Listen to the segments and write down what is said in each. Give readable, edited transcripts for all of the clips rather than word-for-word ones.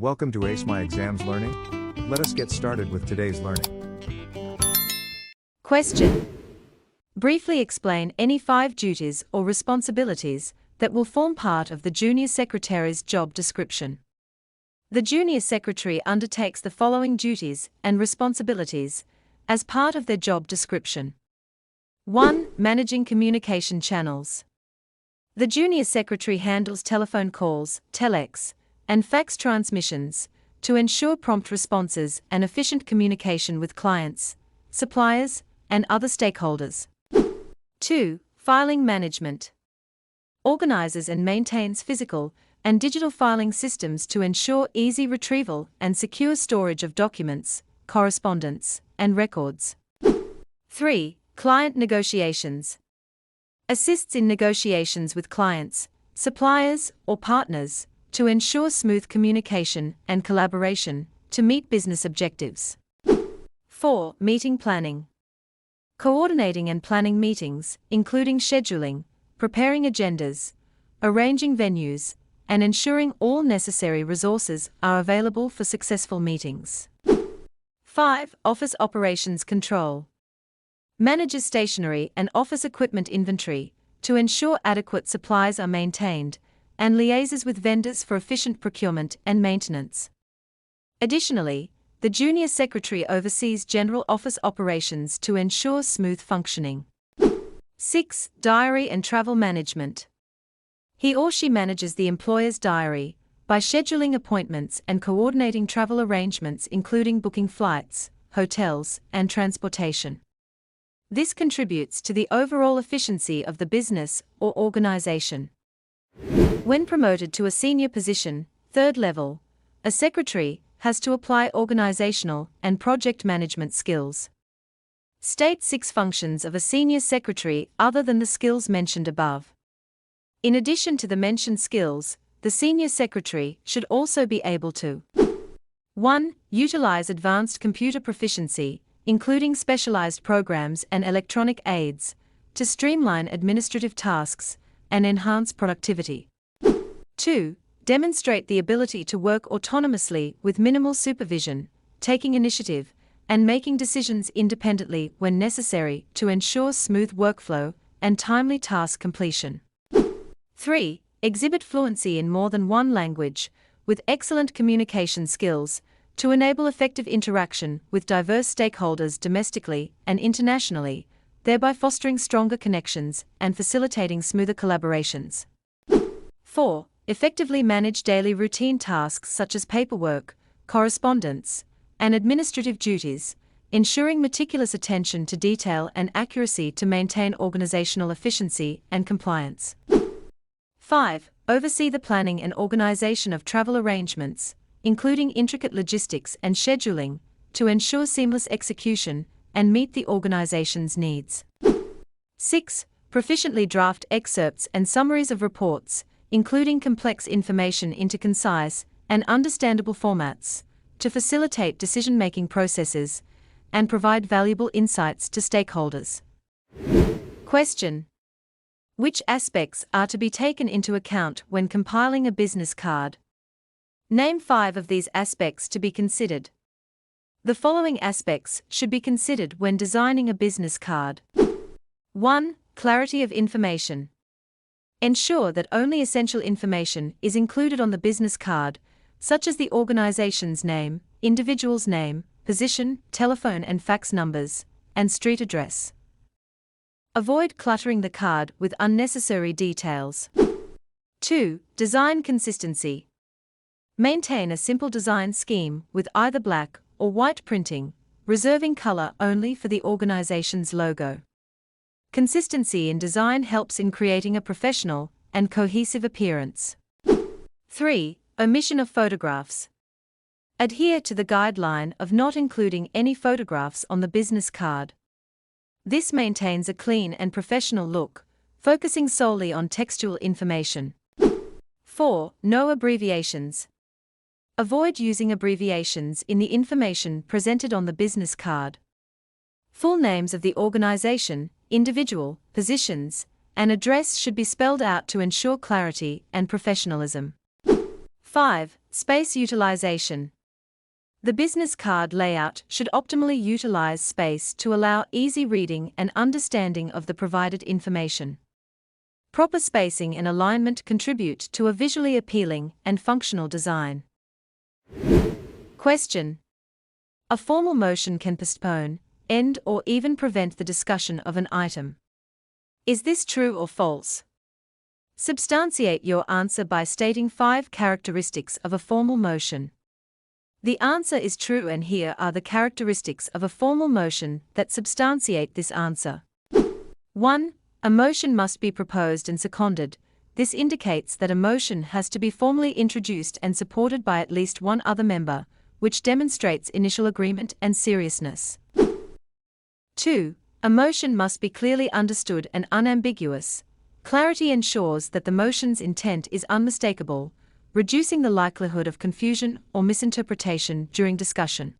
Welcome to Ace My Exams Learning. Let us get started with today's learning. Question. Briefly explain any 5 duties or responsibilities that will form part of the junior secretary's job description. The junior secretary undertakes the following duties and responsibilities as part of their job description. 1. Managing communication channels. The junior secretary handles telephone calls, telex, and fax transmissions to ensure prompt responses and efficient communication with clients, suppliers, and other stakeholders. 2. Filing management. Organizes and maintains physical and digital filing systems to ensure easy retrieval and secure storage of documents, correspondence, and records. 3. Client negotiations. Assists in negotiations with clients, suppliers, or partners to ensure smooth communication and collaboration to meet business objectives. 4. Meeting planning. Coordinating and planning meetings, including scheduling, preparing agendas, arranging venues, and ensuring all necessary resources are available for successful meetings. 5. Office operations control. Manages stationery and office equipment inventory to ensure adequate supplies are maintained, and liaises with vendors for efficient procurement and maintenance. Additionally, the junior secretary oversees general office operations to ensure smooth functioning. 6. Diary and travel management. He or she manages the employer's diary by scheduling appointments and coordinating travel arrangements, including booking flights, hotels, and transportation. This contributes to the overall efficiency of the business or organization. When promoted to a senior position, 3rd level, a secretary has to apply organizational and project management skills. State 6 functions of a senior secretary other than the skills mentioned above. In addition to the mentioned skills, the senior secretary should also be able to 1. Utilize advanced computer proficiency, including specialized programs and electronic aids, to streamline administrative tasks and enhance productivity. 2. Demonstrate the ability to work autonomously with minimal supervision, taking initiative, and making decisions independently when necessary to ensure smooth workflow and timely task completion. 3. Exhibit fluency in more than one language, with excellent communication skills, to enable effective interaction with diverse stakeholders domestically and internationally, thereby fostering stronger connections and facilitating smoother collaborations. 4. Effectively manage daily routine tasks such as paperwork, correspondence, and administrative duties, ensuring meticulous attention to detail and accuracy to maintain organizational efficiency and compliance. 5. Oversee the planning and organization of travel arrangements, including intricate logistics and scheduling, to ensure seamless execution and meet the organization's needs. 6. Proficiently draft excerpts and summaries of reports, including complex information into concise and understandable formats, to facilitate decision-making processes and provide valuable insights to stakeholders. Question. Which aspects are to be taken into account when compiling a business card? Name 5 of these aspects to be considered. The following aspects should be considered when designing a business card. 1. Clarity of information. Ensure that only essential information is included on the business card, such as the organization's name, individual's name, position, telephone and fax numbers, and street address. Avoid cluttering the card with unnecessary details. 2. Design consistency. Maintain a simple design scheme with either black or white printing, reserving color only for the organization's logo. Consistency in design helps in creating a professional and cohesive appearance. 3. Omission of photographs. Adhere to the guideline of not including any photographs on the business card. This maintains a clean and professional look, focusing solely on textual information. 4. No abbreviations. Avoid using abbreviations in the information presented on the business card. Full names of the organization, individual, positions, and address should be spelled out to ensure clarity and professionalism. 5. Space utilization. The business card layout should optimally utilize space to allow easy reading and understanding of the provided information. Proper spacing and alignment contribute to a visually appealing and functional design. Question. A formal motion can postpone, end, or even prevent the discussion of an item. Is this true or false? Substantiate your answer by stating 5 characteristics of a formal motion. The answer is true, and here are the characteristics of a formal motion that substantiate this answer. 1. A motion must be proposed and seconded. This indicates that a motion has to be formally introduced and supported by at least one other member, which demonstrates initial agreement and seriousness. 2. A motion must be clearly understood and unambiguous. Clarity ensures that the motion's intent is unmistakable, reducing the likelihood of confusion or misinterpretation during discussion.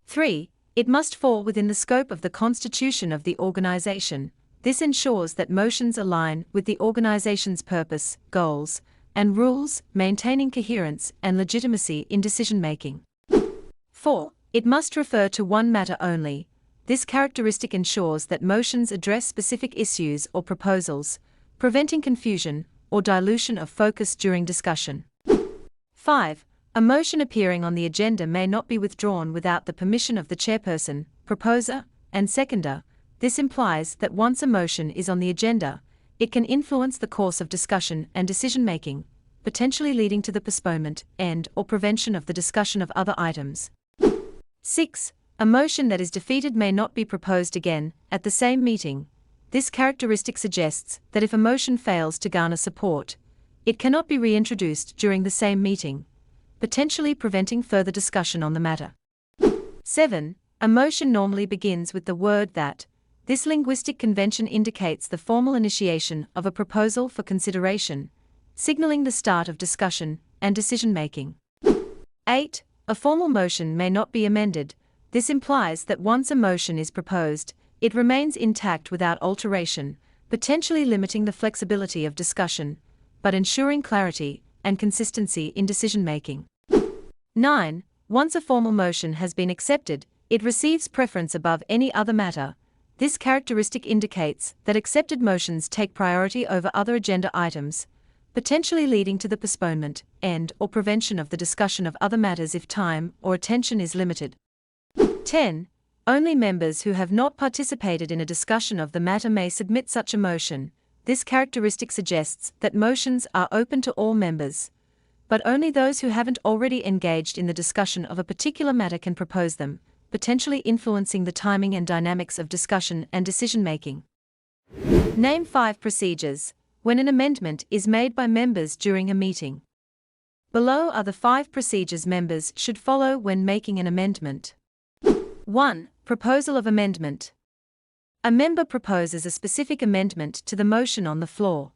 3. It must fall within the scope of the constitution of the organization. This ensures that motions align with the organization's purpose, goals, and rules, maintaining coherence and legitimacy in decision-making. 4. It must refer to one matter only. This characteristic ensures that motions address specific issues or proposals, preventing confusion or dilution of focus during discussion. 5. A motion appearing on the agenda may not be withdrawn without the permission of the chairperson, proposer, and seconder. This implies that once a motion is on the agenda, it can influence the course of discussion and decision-making, potentially leading to the postponement, end, or prevention of the discussion of other items. 6. A motion that is defeated may not be proposed again at the same meeting. This characteristic suggests that if a motion fails to garner support, it cannot be reintroduced during the same meeting, potentially preventing further discussion on the matter. 7. A motion normally begins with the word that. This linguistic convention indicates the formal initiation of a proposal for consideration, signaling the start of discussion and decision-making. 8. A formal motion may not be amended. This implies that once a motion is proposed, it remains intact without alteration, potentially limiting the flexibility of discussion, but ensuring clarity and consistency in decision-making. 9. Once a formal motion has been accepted, it receives preference above any other matter. This characteristic indicates that accepted motions take priority over other agenda items, potentially leading to the postponement, end, or prevention of the discussion of other matters if time or attention is limited. 10. Only members who have not participated in a discussion of the matter may submit such a motion. This characteristic suggests that motions are open to all members, but only those who haven't already engaged in the discussion of a particular matter can propose them, potentially influencing the timing and dynamics of discussion and decision-making. Name 5 procedures when an amendment is made by members during a meeting. Below are the 5 procedures members should follow when making an amendment. 1. Proposal of amendment. A member proposes a specific amendment to the motion on the floor.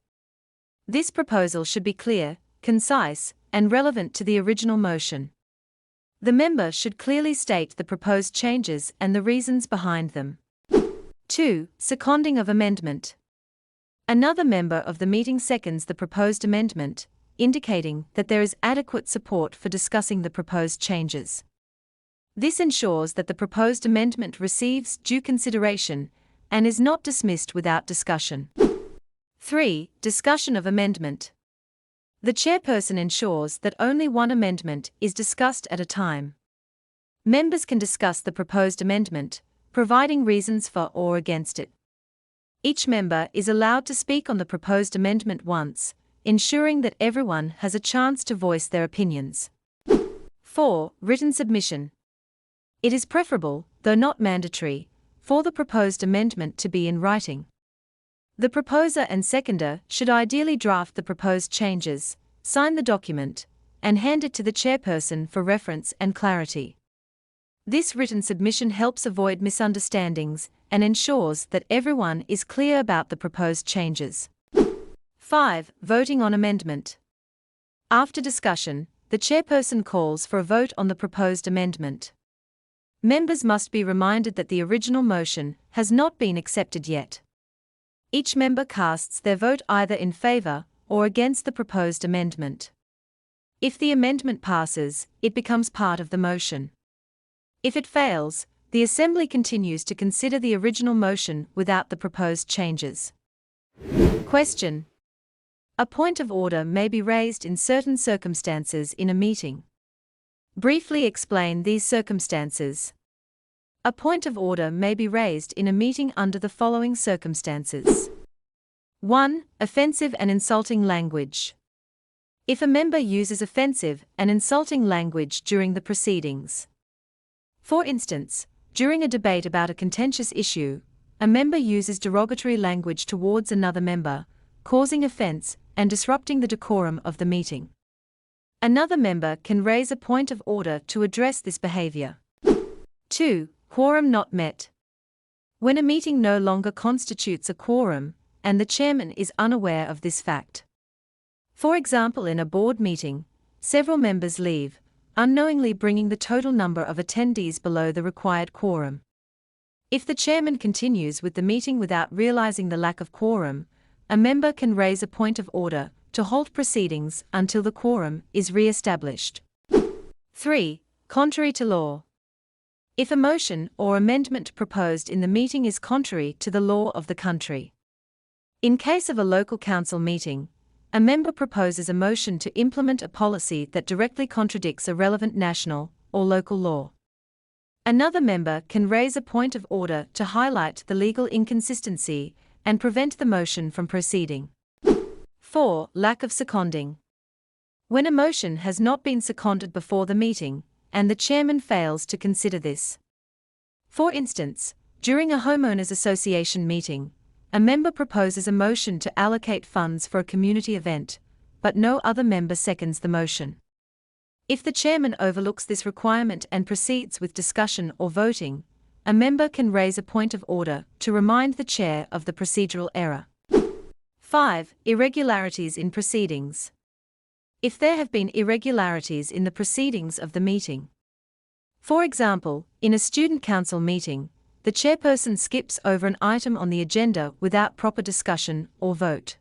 This proposal should be clear, concise, and relevant to the original motion. The member should clearly state the proposed changes and the reasons behind them. 2. Seconding of amendment. Another member of the meeting seconds the proposed amendment, indicating that there is adequate support for discussing the proposed changes. This ensures that the proposed amendment receives due consideration and is not dismissed without discussion. 3. Discussion of amendment. The chairperson ensures that only one amendment is discussed at a time. Members can discuss the proposed amendment, providing reasons for or against it. Each member is allowed to speak on the proposed amendment once, ensuring that everyone has a chance to voice their opinions. 4. Written submission. It is preferable, though not mandatory, for the proposed amendment to be in writing. The proposer and seconder should ideally draft the proposed changes, sign the document, and hand it to the chairperson for reference and clarity. This written submission helps avoid misunderstandings and ensures that everyone is clear about the proposed changes. 5. Voting on amendment. After discussion, the chairperson calls for a vote on the proposed amendment. Members must be reminded that the original motion has not been accepted yet. Each member casts their vote either in favor or against the proposed amendment. If the amendment passes, it becomes part of the motion. If it fails, the Assembly continues to consider the original motion without the proposed changes. Question. A point of order may be raised in certain circumstances in a meeting. Briefly explain these circumstances. A point of order may be raised in a meeting under the following circumstances. 1. Offensive and insulting language. If a member uses offensive and insulting language during the proceedings. For instance, during a debate about a contentious issue, a member uses derogatory language towards another member, causing offense and disrupting the decorum of the meeting. Another member can raise a point of order to address this behavior. 2. Quorum not met. When a meeting no longer constitutes a quorum, and the chairman is unaware of this fact. For example, in a board meeting, several members leave, unknowingly bringing the total number of attendees below the required quorum. If the chairman continues with the meeting without realizing the lack of quorum, a member can raise a point of order to halt proceedings until the quorum is re-established. 3. Contrary to law. If a motion or amendment proposed in the meeting is contrary to the law of the country. In case of a local council meeting, a member proposes a motion to implement a policy that directly contradicts a relevant national or local law. Another member can raise a point of order to highlight the legal inconsistency and prevent the motion from proceeding. 4. Lack of seconding. When a motion has not been seconded before the meeting, and the chairman fails to consider this. For instance, during a homeowners association meeting, a member proposes a motion to allocate funds for a community event, but no other member seconds the motion. If the chairman overlooks this requirement and proceeds with discussion or voting, a member can raise a point of order to remind the chair of the procedural error. 5. Irregularities in proceedings. If there have been irregularities in the proceedings of the meeting. For example, in a student council meeting, the chairperson skips over an item on the agenda without proper discussion or vote.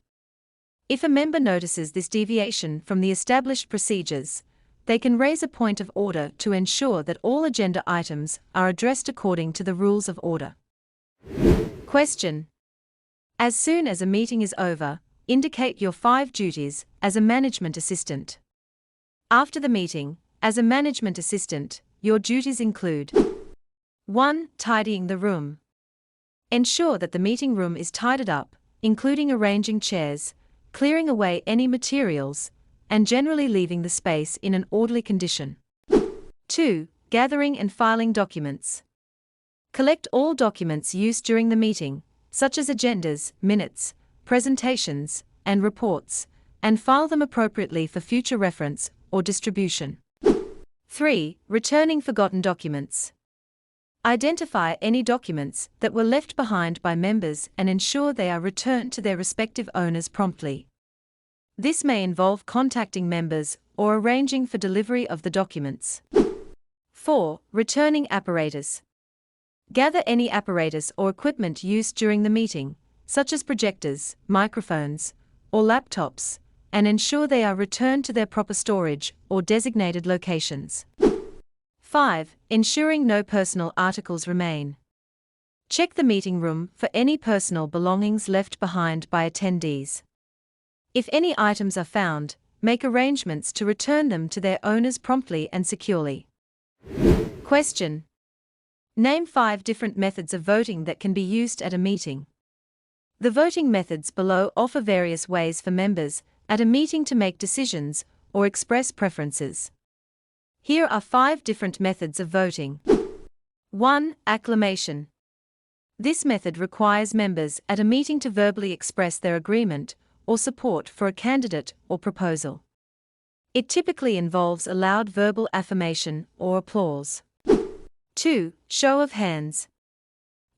If a member notices this deviation from the established procedures, they can raise a point of order to ensure that all agenda items are addressed according to the rules of order. Question. As soon as a meeting is over, indicate your 5 duties as a management assistant. After the meeting, as a management assistant, your duties include 1. Tidying the room. Ensure that the meeting room is tidied up, including arranging chairs, clearing away any materials, and generally leaving the space in an orderly condition. 2. Gathering and filing documents. Collect all documents used during the meeting, such as agendas, minutes, presentations, and reports, and file them appropriately for future reference or distribution. 3. Returning forgotten documents. Identify any documents that were left behind by members and ensure they are returned to their respective owners promptly. This may involve contacting members or arranging for delivery of the documents. 4. Returning apparatus. Gather any apparatus or equipment used during the meeting, such as projectors, microphones, or laptops, and ensure they are returned to their proper storage or designated locations. 5. Ensuring no personal articles remain. Check the meeting room for any personal belongings left behind by attendees. If any items are found, make arrangements to return them to their owners promptly and securely. Question. Name 5 different methods of voting that can be used at a meeting. The voting methods below offer various ways for members at a meeting to make decisions or express preferences. Here are 5 different methods of voting. 1. Acclamation. This method requires members at a meeting to verbally express their agreement or support for a candidate or proposal. It typically involves a loud verbal affirmation or applause. 2. Show of hands.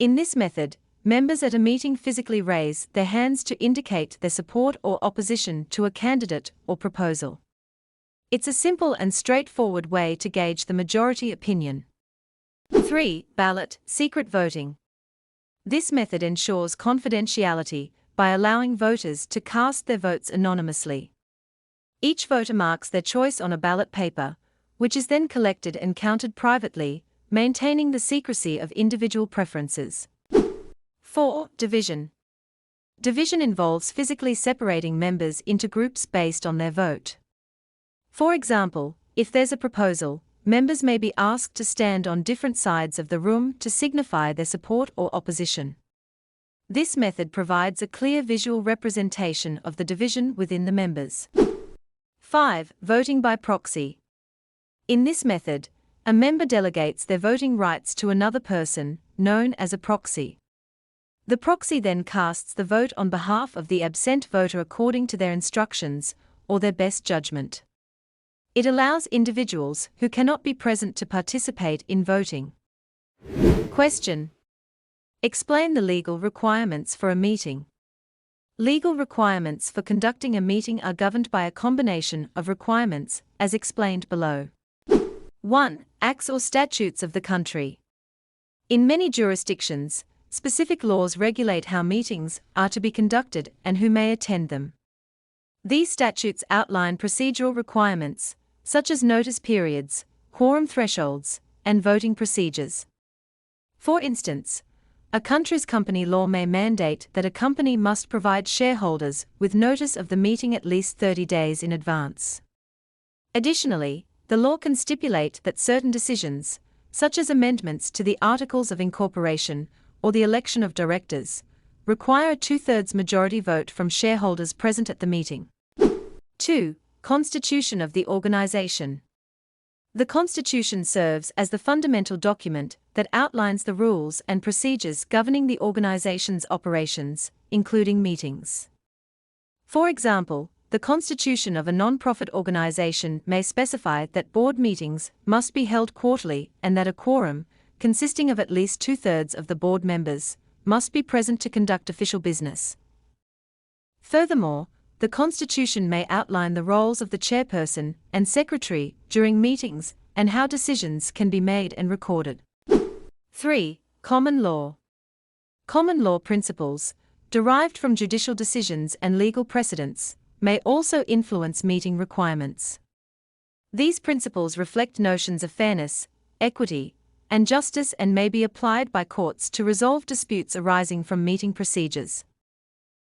In this method, members at a meeting physically raise their hands to indicate their support or opposition to a candidate or proposal. It's a simple and straightforward way to gauge the majority opinion. 3. Ballot, secret voting. This method ensures confidentiality by allowing voters to cast their votes anonymously. Each voter marks their choice on a ballot paper, which is then collected and counted privately, maintaining the secrecy of individual preferences. 4. Division. Division involves physically separating members into groups based on their vote. For example, if there's a proposal, members may be asked to stand on different sides of the room to signify their support or opposition. This method provides a clear visual representation of the division within the members. 5. Voting by proxy. In this method, a member delegates their voting rights to another person, known as a proxy. The proxy then casts the vote on behalf of the absent voter according to their instructions or their best judgment. It allows individuals who cannot be present to participate in voting. Question. Explain the legal requirements for a meeting. Legal requirements for conducting a meeting are governed by a combination of requirements, as explained below. 1. Acts or statutes of the country. In many jurisdictions, specific laws regulate how meetings are to be conducted and who may attend them. These statutes outline procedural requirements, such as notice periods, quorum thresholds, and voting procedures. For instance, a country's company law may mandate that a company must provide shareholders with notice of the meeting at least 30 days in advance. Additionally, the law can stipulate that certain decisions, such as amendments to the Articles of Incorporation or the election of directors, require a 2/3 majority vote from shareholders present at the meeting. 2. Constitution of the organization. The Constitution serves as the fundamental document that outlines the rules and procedures governing the organization's operations, including meetings. For example, the constitution of a non-profit organization may specify that board meetings must be held quarterly and that a quorum, consisting of at least 2/3 of the board members, must be present to conduct official business. Furthermore, the Constitution may outline the roles of the chairperson and secretary during meetings and how decisions can be made and recorded. 3. Common law. Common law principles, derived from judicial decisions and legal precedents, may also influence meeting requirements. These principles reflect notions of fairness, equity, and justice and may be applied by courts to resolve disputes arising from meeting procedures.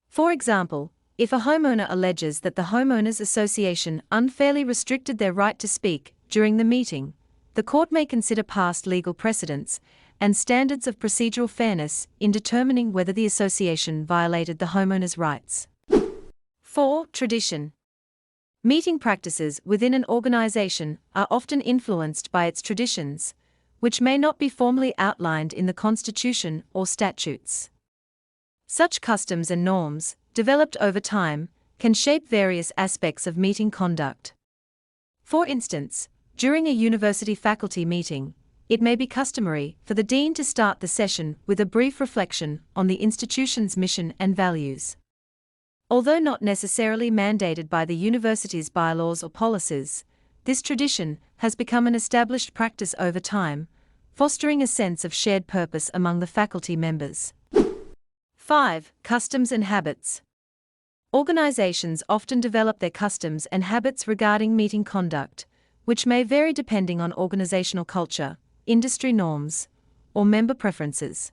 For example, if a homeowner alleges that the homeowners association unfairly restricted their right to speak during the meeting, the court may consider past legal precedents and standards of procedural fairness in determining whether the association violated the homeowner's rights. 4. Tradition. Meeting practices within an organization are often influenced by its traditions, which may not be formally outlined in the Constitution or statutes. Such customs and norms, developed over time, can shape various aspects of meeting conduct. For instance, during a university faculty meeting, it may be customary for the dean to start the session with a brief reflection on the institution's mission and values. Although not necessarily mandated by the university's bylaws or policies, this tradition has become an established practice over time, fostering a sense of shared purpose among the faculty members. 5. Customs and habits. Organizations often develop their customs and habits regarding meeting conduct, which may vary depending on organizational culture, industry norms, or member preferences.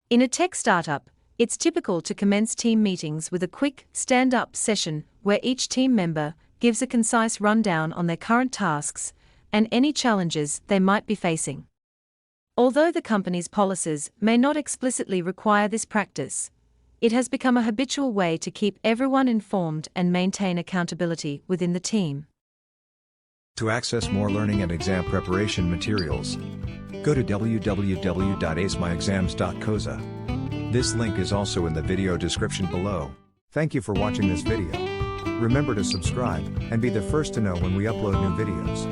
In a tech startup, it's typical to commence team meetings with a quick, stand-up session where each team member gives a concise rundown on their current tasks and any challenges they might be facing. Although the company's policies may not explicitly require this practice, it has become a habitual way to keep everyone informed and maintain accountability within the team. To access more learning and exam preparation materials, go to www.acemyexams.coza. This link is also in the video description below. Thank you for watching this video. Remember to subscribe and be the first to know when we upload new videos.